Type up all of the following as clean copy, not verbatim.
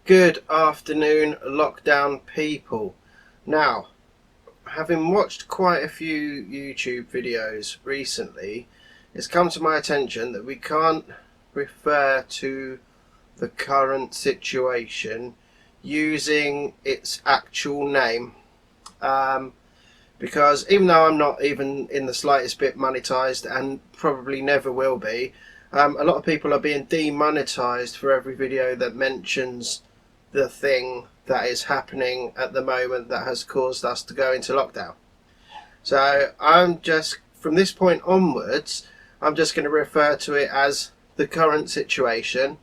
Good afternoon, lockdown people. Now, having watched quite a few YouTube videos recently, it's come to my attention that we can't refer to the current situation using its actual name. Because even though I'm not even in the slightest bit monetized and probably never will be, a lot of people are being demonetized for every video that mentions the thing that is happening at the moment that has caused us to go into lockdown. So I'm just, from this point onwards, I'm just going to refer to it as the current situation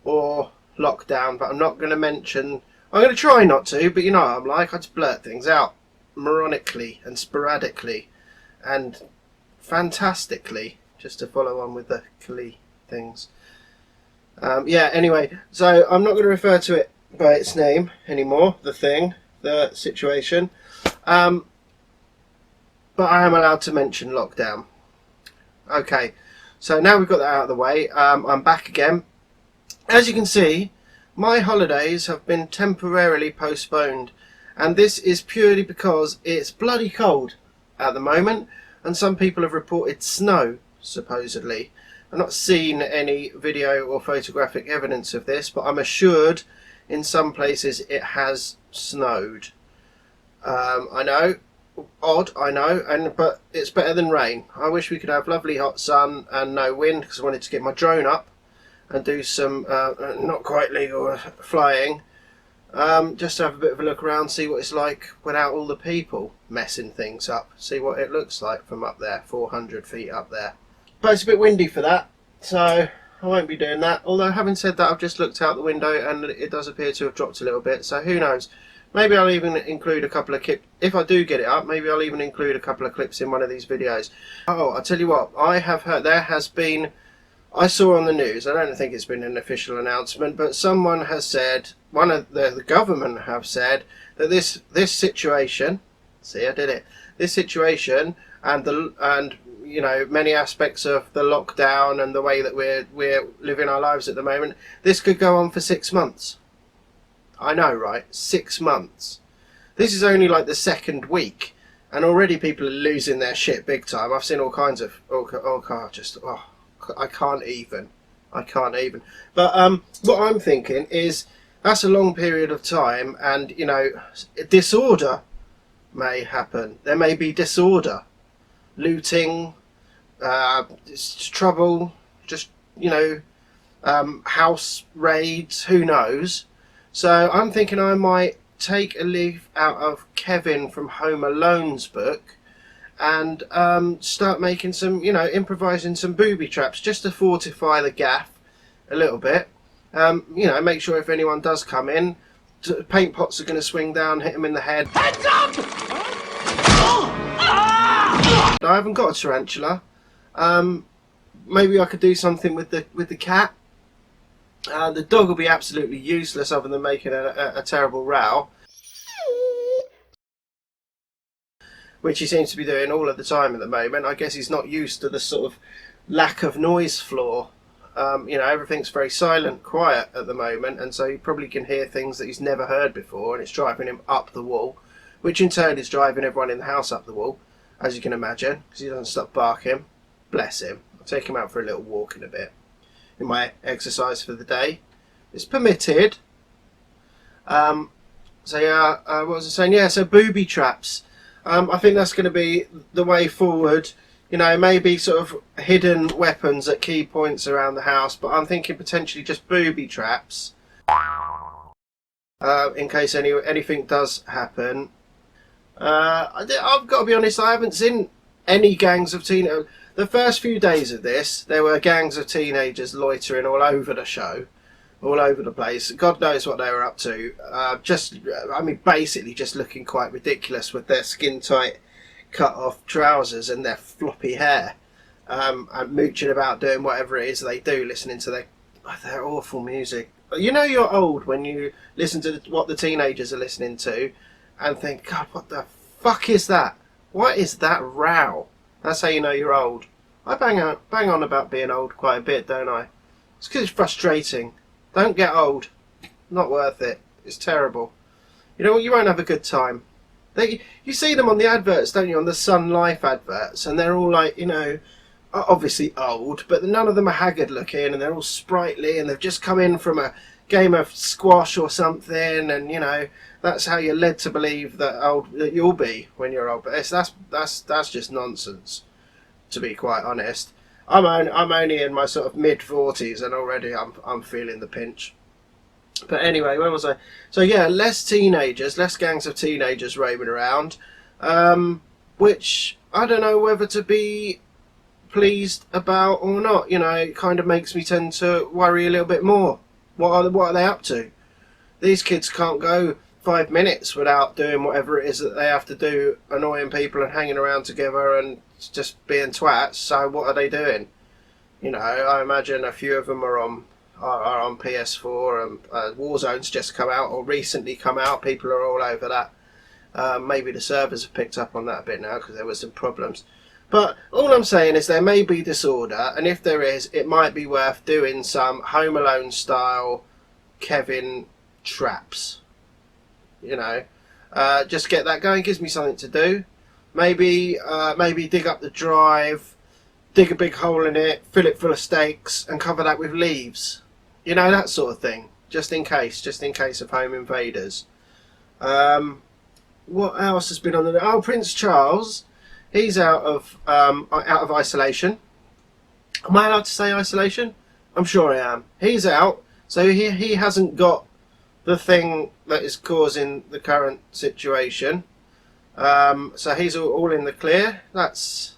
or lockdown, but I'm not going to mention, I'm going to try not to, but you know what I'm like, I just blurt things out moronically and sporadically and fantastically, just to follow on with the Klee things. Anyway, so I'm not going to refer to it by its name anymore, the thing, the situation, but I am allowed to mention lockdown. Okay, so now we've got that out of the way, I'm back again. As you can see, my holidays have been temporarily postponed, and this is purely because it's bloody cold at the moment, and some people have reported snow, supposedly. I've not seen any video or photographic evidence of this, but I'm assured in some places it has snowed. I know, odd, I know, but it's better than rain. I wish we could have lovely hot sun and no wind, because I wanted to get my drone up and do some not quite legal flying, just to have a bit of a look around, see what it's like without all the people messing things up, see what it looks like from up there, 400 feet up there. But it's a bit windy for that, so I won't be doing that. Although, having said that, I've just looked out the window and it does appear to have dropped a little bit, so who knows. Maybe I'll even include a couple of clips, if I do get it up, maybe I'll even include a couple of clips in one of these videos. Oh, I'll tell you what, I have heard, there has been, I saw on the news, I don't think it's been an official announcement, but someone has said, one of the government have said, that this situation, see I did it, this situation and you know, many aspects of the lockdown and the way that we're living our lives at the moment, this could go on for 6 months. I know, right? 6 months. This is only like the second week, and already people are losing their shit big time. I've seen all kinds of I can't even. But what I'm thinking is that's a long period of time, and you know, disorder may happen. There may be disorder, looting, trouble, just, you know, house raids, who knows. So I'm thinking I might take a leaf out of Kevin from Home Alone's book and start making some, you know, improvising some booby traps just to fortify the gaff a little bit. You know, make sure if anyone does come in, paint pots are going to swing down, hit them in the head. Heads up! I haven't got a tarantula. Maybe I could do something with the cat. The dog will be absolutely useless other than making a terrible row, which he seems to be doing all of the time at the moment. I guess he's not used to the sort of lack of noise floor. You know, everything's very silent, quiet at the moment, and so he probably can hear things that he's never heard before, and it's driving him up the wall, which in turn is driving everyone in the house up the wall, as you can imagine, because he doesn't stop barking. Bless him. I'll take him out for a little walk in a bit. In my exercise for the day. It's permitted. What was I saying? Yeah, so booby traps. I think that's going to be the way forward. You know, maybe sort of hidden weapons at key points around the house, but I'm thinking potentially just booby traps. In case anything does happen. I've got to be honest, I haven't seen any gangs of teenagers. The first few days of this, there were gangs of teenagers loitering all over the show, all over the place. God knows what they were up to. Basically just looking quite ridiculous with their skin-tight, cut-off trousers and their floppy hair, and mooching about doing whatever it is they do, listening to their awful music. You know you're old when you listen to what the teenagers are listening to and think, God, what the fuck is that? What is that row? That's how you know you're old. I bang on about being old quite a bit, don't I? It's because it's frustrating. Don't get old. Not worth it. It's terrible. You know what? You won't have a good time. You see them on the adverts, don't you? On the Sun Life adverts, and they're all like, you know, obviously old, but none of them are haggard looking, and they're all sprightly, and they've just come in from a game of squash or something, and you know that's how you're led to believe that you'll be when you're old. But that's just nonsense, to be quite honest. I'm only in my sort of mid-40s, and already I'm feeling the pinch. But anyway, where was I? So yeah, less gangs of teenagers roaming around, which I don't know whether to be pleased about or not. You know, it kind of makes me tend to worry a little bit more. What are they up to? These kids can't go 5 minutes without doing whatever it is that they have to do, annoying people and hanging around together and just being twats. So what are they doing? You know, I imagine a few of them are on PS4, and Warzone's just come out or recently come out. People are all over that. Maybe the servers have picked up on that a bit now because there were some problems. But all I'm saying is there may be disorder, and if there is, it might be worth doing some Home Alone style Kevin traps. You know, just get that going. Gives me something to do. Maybe dig up the drive, dig a big hole in it, fill it full of steaks, and cover that with leaves. You know, that sort of thing. Just in case of home invaders. What else has been on the? Oh, Prince Charles. He's out of isolation. Am I allowed to say isolation? I'm sure I am. He's out, so he hasn't got the thing that is causing the current situation. So he's all in the clear. That's,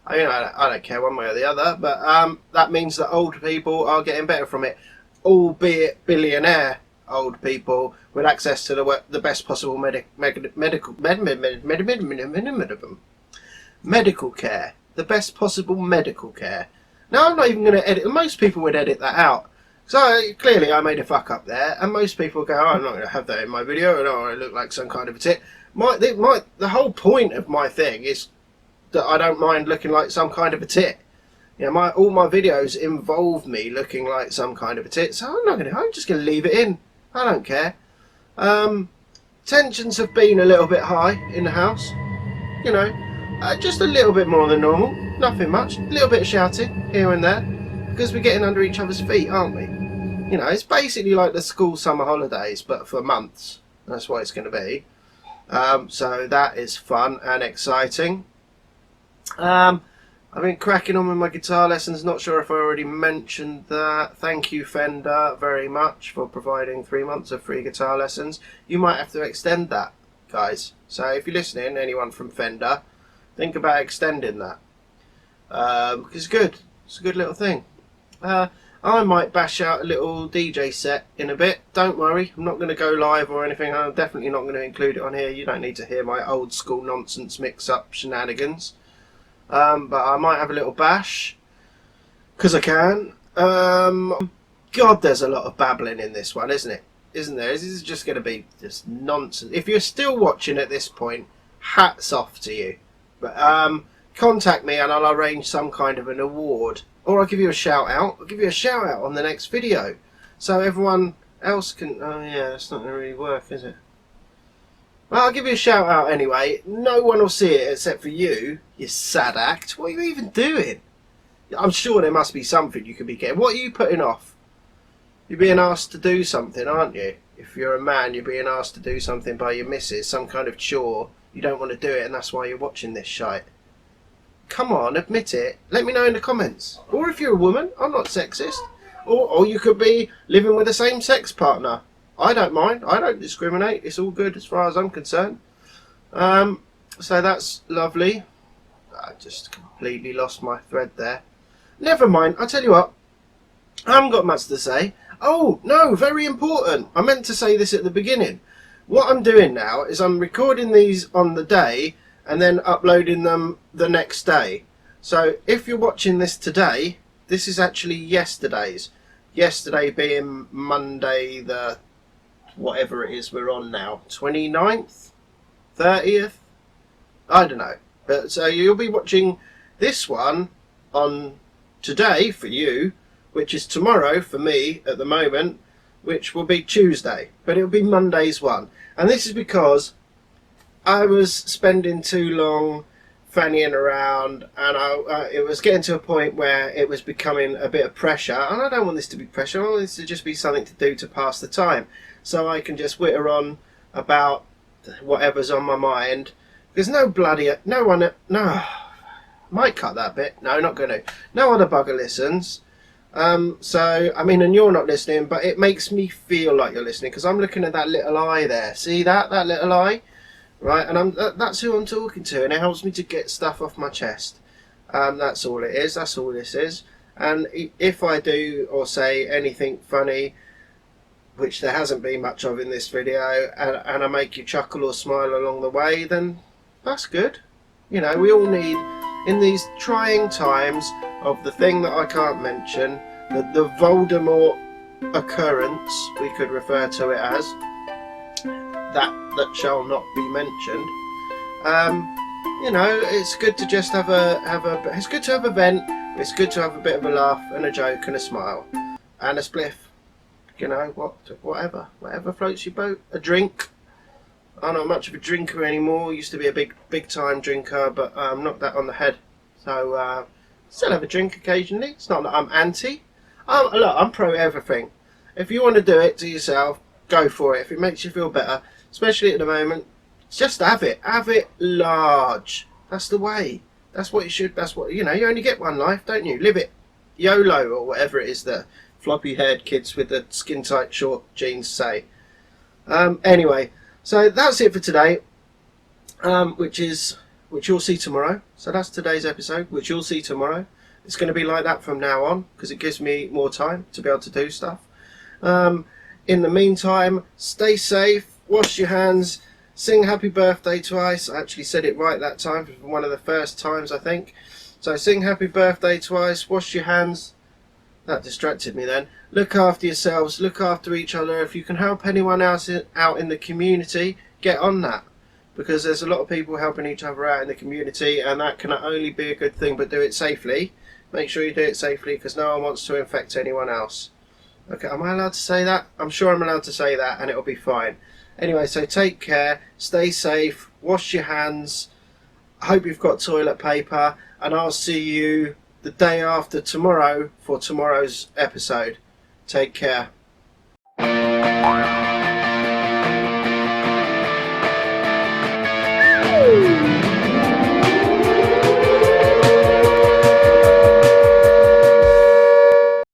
I mean, I don't care one way or the other, but that means that old people are getting better from it, albeit billionaire old people with access to the best possible medical care, the best possible medical care. Now, I'm not even going to edit. Most people would edit that out. So clearly I made a fuck up there, and most people go, oh, I'm not going to have that in my video, and I look like some kind of a tit. The whole point of my thing is that I don't mind looking like some kind of a tit. You know, all my videos involve me looking like some kind of a tit, so I'm just going to leave it in. I don't care. Tensions have been a little bit high in the house. You know, just a little bit more than normal. Nothing much. A little bit of shouting here and there. Because we're getting under each other's feet, aren't we? You know, it's basically like the school summer holidays, but for months. That's what it's going to be. So that is fun and exciting. I've been cracking on with my guitar lessons. Not sure if I already mentioned that. Thank you, Fender, very much for providing 3 months of free guitar lessons. You might have to extend that, guys. So if you're listening, anyone from Fender, think about extending that. Because it's good. It's a good little thing. I might bash out a little DJ set in a bit. Don't worry, I'm not going to go live or anything. I'm definitely not going to include it on here. You don't need to hear my old school nonsense mix-up shenanigans. But I might have a little bash, because I can. God, there's a lot of babbling in this one, isn't it? Isn't there? This is just going to be just nonsense. If you're still watching at this point, hats off to you. But contact me and I'll arrange some kind of an award. Or I'll give you a shout out. I'll give you a shout out on the next video. So everyone else can... Oh yeah, that's not going to really work, is it? Well, I'll give you a shout out anyway. No one will see it except for you, you sad act. What are you even doing? I'm sure there must be something you could be getting. What are you putting off? You're being asked to do something, aren't you? If you're a man, you're being asked to do something by your missus, some kind of chore. You don't want to do it, and that's why you're watching this shite. Come on, admit it. Let me know in the comments. Or if you're a woman, I'm not sexist. Or you could be living with a same-sex partner. I don't mind. I don't discriminate. It's all good as far as I'm concerned. So that's lovely. I just completely lost my thread there. Never mind. I'll tell you what. I haven't got much to say. Oh, no, very important. I meant to say this at the beginning. What I'm doing now is I'm recording these on the day and then uploading them the next day. So if you're watching this today, this is actually yesterday's. Yesterday being Monday the... whatever it is we're on now. 29th? 30th? I don't know. But so you'll be watching this one on today for you, which is tomorrow for me at the moment, which will be Tuesday, but it'll be Monday's one. And this is because I was spending too long fannying around, and it was getting to a point where it was becoming a bit of pressure, and I don't want this to be pressure. I want this to just be something to do to pass the time, so I can just witter on about whatever's on my mind. There's no might cut that bit. No, not gonna. No other bugger listens. So I mean, and you're not listening, but it makes me feel like you're listening because I'm looking at that little eye there. See that little eye, right? And that's who I'm talking to, and it helps me to get stuff off my chest. That's all it is. That's all this is. And if I do or say anything funny, which there hasn't been much of in this video, and I make you chuckle or smile along the way, then that's good. You know, we all need, in these trying times of the thing that I can't mention, the Voldemort occurrence, we could refer to it as, that shall not be mentioned. You know, it's good to just it's good to have a vent. It's good to have a bit of a laugh and a joke and a smile and a spliff. You know, whatever floats your boat. A drink. I'm not much of a drinker anymore. Used to be a big time drinker, but I'm not that on the head. So still have a drink occasionally. It's not that I'm anti. Look, I'm pro everything. If you want to do it to yourself, go for it. If it makes you feel better, especially at the moment, just have it. Have it large. That's the way. That's what you should. That's what, you know. You only get one life, don't you? Live it. YOLO, or whatever it is that floppy-haired kids with the skin-tight short jeans say. Anyway, so that's it for today. Which you'll see tomorrow. So that's today's episode, which you'll see tomorrow. It's going to be like that from now on because it gives me more time to be able to do stuff. In the meantime, stay safe, wash your hands, sing happy birthday twice. I actually said it right that time, for one of the first times I think. So sing happy birthday twice, wash your hands. That distracted me then. Look after yourselves, look after each other. If you can help anyone else out in the community, get on that. Because there's a lot of people helping each other out in the community, and that can not only be a good thing, but do it safely. Make sure you do it safely, because no one wants to infect anyone else. Okay, am I allowed to say that? I'm sure I'm allowed to say that, and it'll be fine. Anyway, so take care, stay safe, wash your hands. I hope you've got toilet paper, and I'll see you the day after tomorrow for tomorrow's episode. Take care.